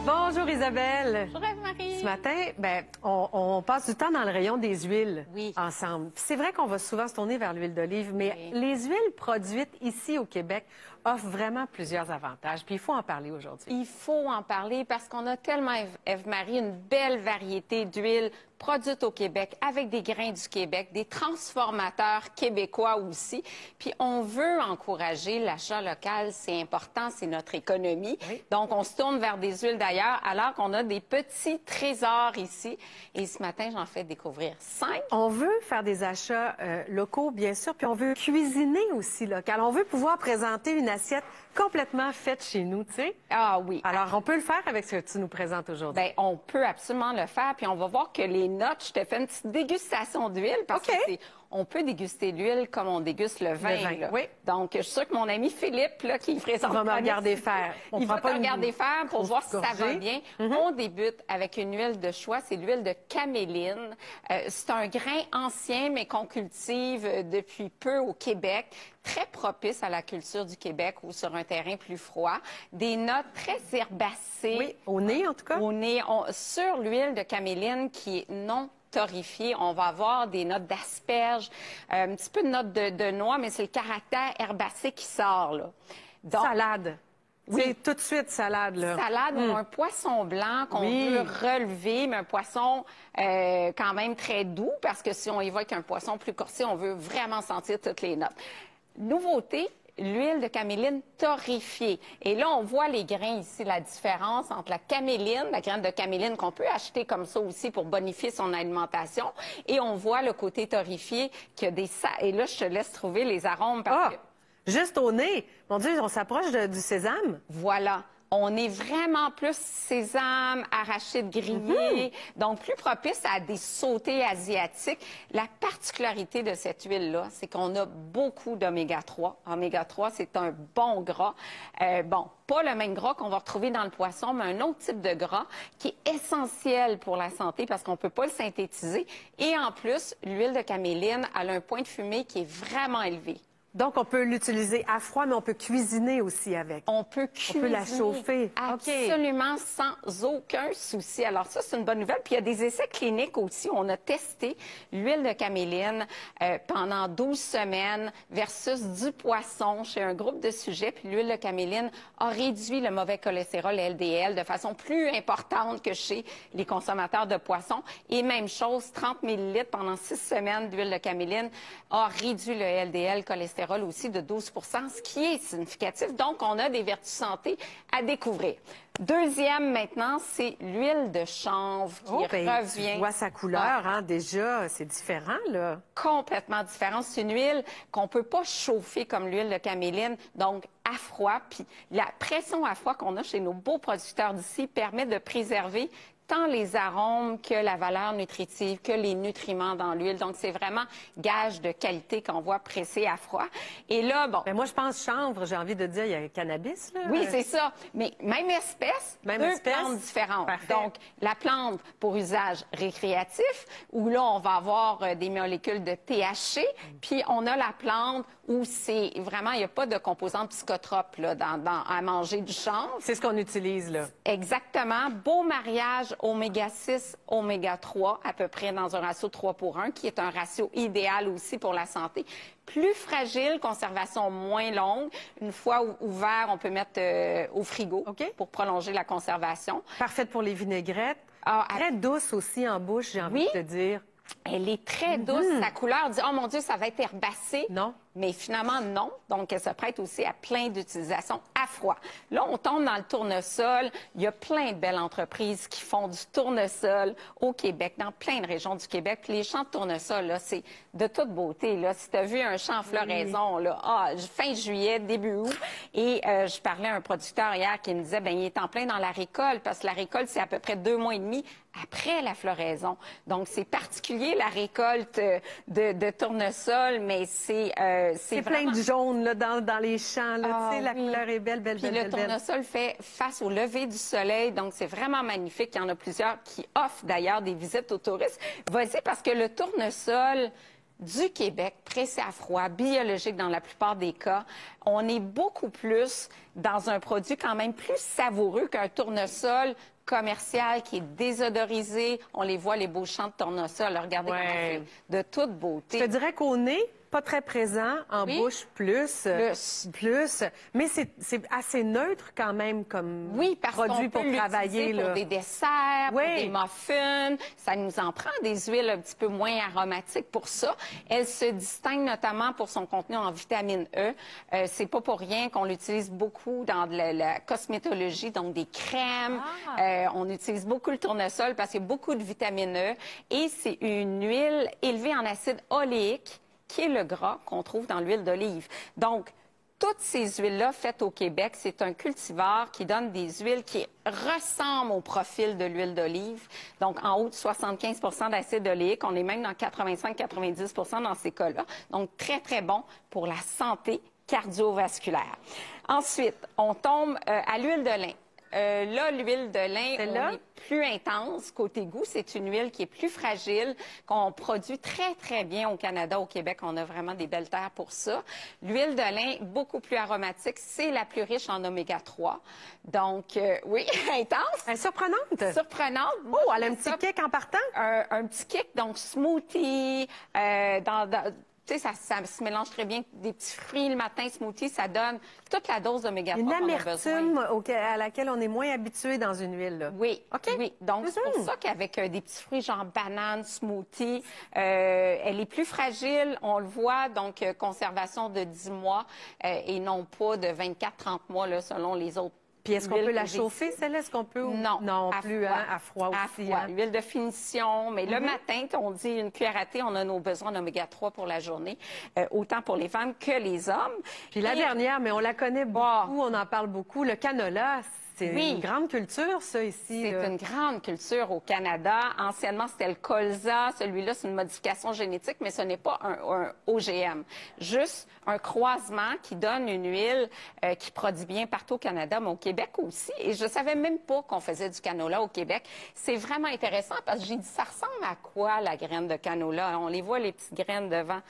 Bonjour Isabelle. Bonjour Eve-Marie. Ce matin, on passe du temps dans le rayon des huiles ensemble. C'est vrai qu'on va souvent se tourner vers l'huile d'olive, mais les huiles produites ici au Québec offrent vraiment plusieurs avantages. Puis il faut en parler aujourd'hui. Il faut en parler parce qu'on a tellement, Eve-Marie, une belle variété d'huiles produites au Québec avec des grains du Québec, des transformateurs québécois aussi. Puis on veut encourager l'achat local, c'est important, c'est notre économie. Oui. Donc on se tourne vers des huiles d'ailleurs alors qu'on a des petits trésors ici. Et ce matin, j'en fais découvrir 5. On veut faire des achats locaux, bien sûr, puis on veut cuisiner aussi local. On veut pouvoir présenter une assiette complètement faite chez nous, tu sais. Ah oui. Alors, on peut le faire avec ce que tu nous présentes aujourd'hui. Bien, on peut absolument le faire. Puis on va voir que les notes, je te fais une petite dégustation d'huile parce que on peut déguster l'huile comme on déguste le vin. Là. Oui. Donc, je suis sûre que mon ami Philippe, là, qui présente... Il va me regarder faire. Il va te regarder faire pour voir si ça va bien. On débute avec une huile de choix, c'est l'huile de caméline. C'est un grain ancien, mais qu'on cultive depuis peu au Québec. Très propice à la culture du Québec ou sur un terrain plus froid. Des notes très herbacées. Oui, au nez en tout cas. Au nez. Sur l'huile de caméline qui est non torréfiée, on va avoir des notes d'asperges, un petit peu de notes de noix, mais c'est le caractère herbacé qui sort, là. Donc, salade. Oui, c'est tout de suite salade, là. Salade ou un poisson blanc qu'on veut relever, mais un poisson quand même très doux, parce que si on évoque un poisson plus corsé, on veut vraiment sentir toutes les notes. Nouveauté, l'huile de caméline torréfiée. Et là, on voit les grains ici, la différence entre la caméline, la graine de caméline qu'on peut acheter comme ça aussi pour bonifier son alimentation, et on voit le côté torréfié qui a des... Et là, je te laisse trouver les arômes parce que... Juste au nez! Mon Dieu, on s'approche du sésame. Voilà. On est vraiment plus sésame, arachide grillé, donc plus propice à des sautés asiatiques. La particularité de cette huile-là, c'est qu'on a beaucoup d'oméga 3. Oméga 3, c'est un bon gras. Bon, pas le même gras qu'on va retrouver dans le poisson, mais un autre type de gras qui est essentiel pour la santé parce qu'on ne peut pas le synthétiser. Et en plus, l'huile de caméline, elle a un point de fumée qui est vraiment élevé. Donc, on peut l'utiliser à froid, mais on peut cuisiner aussi avec. On peut cuisiner. On peut la chauffer. Absolument, sans aucun souci. Alors ça, c'est une bonne nouvelle. Puis il y a des essais cliniques aussi. On a testé l'huile de caméline pendant 12 semaines versus du poisson chez un groupe de sujets. Puis l'huile de caméline a réduit le mauvais cholestérol LDL de façon plus importante que chez les consommateurs de poisson. Et même chose, 30 ml pendant 6 semaines d'huile de caméline a réduit le LDL cholestérol aussi de 12 ce qui est significatif. Donc, on a des vertus santé à découvrir. Deuxième, maintenant, c'est l'huile de chanvre qui revient. Tu vois sa couleur, hein, déjà, c'est différent, là. Complètement différent. C'est une huile qu'on peut pas chauffer comme l'huile de caméline, donc à froid. Puis la pression à froid qu'on a chez nos beaux producteurs d'ici permet de préserver tant les arômes que la valeur nutritive, que les nutriments dans l'huile. Donc, c'est vraiment gage de qualité qu'on voit pressé à froid. Et là, bon... Mais moi, je pense chanvre, j'ai envie de dire, il y a cannabis, là. Oui, c'est ça. Mais même espèce, deux plantes différentes. Parfait. Donc, la plante pour usage récréatif, où là, on va avoir des molécules de THC, puis on a la plante où c'est vraiment, il n'y a pas de composante psychotrope là, à manger du chanvre. C'est ce qu'on utilise, là. Exactement. Beau mariage oméga 6, oméga 3, à peu près dans un ratio 3:1, qui est un ratio idéal aussi pour la santé. Plus fragile, conservation moins longue. Une fois ouvert, on peut mettre au frigo pour prolonger la conservation. Parfaite pour les vinaigrettes. Très douce aussi en bouche, j'ai envie de te dire. Elle est très douce. Sa couleur dit « Oh mon Dieu, ça va être herbacé ». Non. Mais finalement, non. Donc, elle se prête aussi à plein d'utilisations à froid. Là, on tombe dans le tournesol. Il y a plein de belles entreprises qui font du tournesol au Québec, dans plein de régions du Québec. Puis les champs de tournesol, là, c'est de toute beauté. Là. Si tu as vu un champ en floraison, là, fin juillet, début août, et je parlais à un producteur hier qui me disait, bien, il est en plein dans la récolte, parce que la récolte, c'est à peu près 2 mois et demi après la floraison. Donc, c'est particulier, la récolte de tournesol, mais c'est plein de jaune là, dans les champs. Là, tu sais, la couleur est belle, belle, Puis belle. le tournesol fait face au lever du soleil, donc c'est vraiment magnifique. Il y en a plusieurs qui offrent d'ailleurs des visites aux touristes. Vas-y, parce que le tournesol du Québec, pressé à froid, biologique dans la plupart des cas, on est beaucoup plus dans un produit quand même plus savoureux qu'un tournesol commercial qui est désodorisé. On les voit, les beaux champs de tournesol. Regardez comment c'est de toute beauté. Je te dirais qu'au nez, pas très présent, en bouche plus. Mais c'est assez neutre quand même comme produit pour travailler. Pour des desserts, pour des muffins. Ça nous en prend des huiles un petit peu moins aromatiques pour ça. Elle se distingue notamment pour son contenu en vitamine E. C'est pas pour rien qu'on l'utilise beaucoup dans la cosmétologie, donc des crèmes. On utilise beaucoup le tournesol parce qu'il y a beaucoup de vitamine E. Et c'est une huile élevée en acide oléique, qui est le gras qu'on trouve dans l'huile d'olive. Donc, toutes ces huiles-là faites au Québec, c'est un cultivar qui donne des huiles qui ressemblent au profil de l'huile d'olive. Donc, en haut de 75 d'acide oléique. On est même dans 85-90 dans ces cas-là. Donc, très, très bon pour la santé cardiovasculaire. Ensuite, on tombe à l'huile de lin. Là, l'huile de lin, on est plus intense côté goût. C'est une huile qui est plus fragile, qu'on produit très, très bien au Canada. Au Québec, on a vraiment des belles terres pour ça. L'huile de lin, beaucoup plus aromatique. C'est la plus riche en oméga 3. Donc, oui, intense. Surprenante. Surprenante. Oh, elle a un petit kick en partant. Un petit kick, donc smoothie, tu sais, ça se mélange très bien. Des petits fruits le matin, smoothie, ça donne toute la dose d'oméga 3 qu'on a besoin. Une amertume à laquelle on est moins habitué dans une huile. Là. Oui, oui. Donc, c'est pour ça qu'avec des petits fruits genre banane, smoothie, elle est plus fragile, on le voit. Donc, conservation de 10 mois et non pas de 24-30 mois là, selon les autres. Puis est-ce qu'on peut la chauffer, celle-là? Est-ce qu'on peut? Non, plus, à froid aussi. Froid. Huile de finition. Mais le matin, on dit une cuillère à thé, on a nos besoins d'oméga 3 pour la journée, autant pour les femmes que les hommes. Puis la dernière, mais on la connaît beaucoup, on en parle beaucoup, le canola. C'est une grande culture, ça, ici. C'est une grande culture au Canada. Anciennement, c'était le colza. Celui-là, c'est une modification génétique, mais ce n'est pas un OGM. Juste un croisement qui donne une huile qui produit bien partout au Canada, mais au Québec aussi. Et je savais même pas qu'on faisait du canola au Québec. C'est vraiment intéressant parce que j'ai dit, ça ressemble à quoi, la graine de canola? On les voit, les petites graines devant.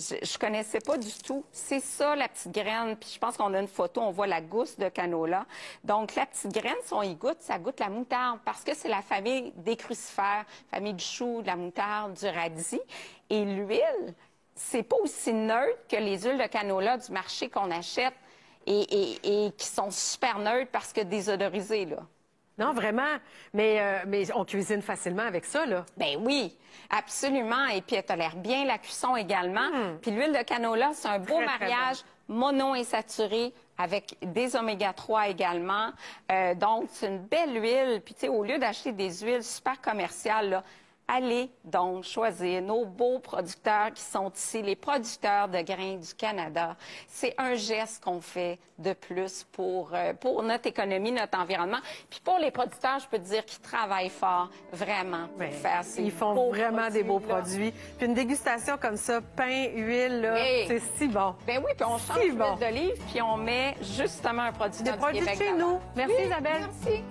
Je connaissais pas du tout. C'est ça, la petite graine. Puis je pense qu'on a une photo, on voit la gousse de canola. Donc, la petite graine, si on y goûte, ça goûte la moutarde parce que c'est la famille des crucifères, famille du chou, de la moutarde, du radis. Et l'huile, c'est pas aussi neutre que les huiles de canola du marché qu'on achète et qui sont super neutres parce que désodorisées, là. Non, vraiment. Mais on cuisine facilement avec ça, là. Ben oui, absolument. Et puis, elle tolère bien la cuisson également. Puis l'huile de canola, c'est un beau mariage monoinsaturé avec des oméga 3 également. Donc, c'est une belle huile. Puis, tu sais, au lieu d'acheter des huiles super commerciales, là, allez donc choisir nos beaux producteurs qui sont ici, les producteurs de grains du Canada. C'est un geste qu'on fait de plus pour notre économie, notre environnement. Puis pour les producteurs, je peux te dire qu'ils travaillent fort, vraiment, pour faire ces Ils font vraiment des beaux produits. Puis une dégustation comme ça, pain, huile, là, c'est si bon. Ben oui, puis on change l'huile d'olive, puis on met justement un produit des produits de chez nous. Merci, Isabelle. Merci.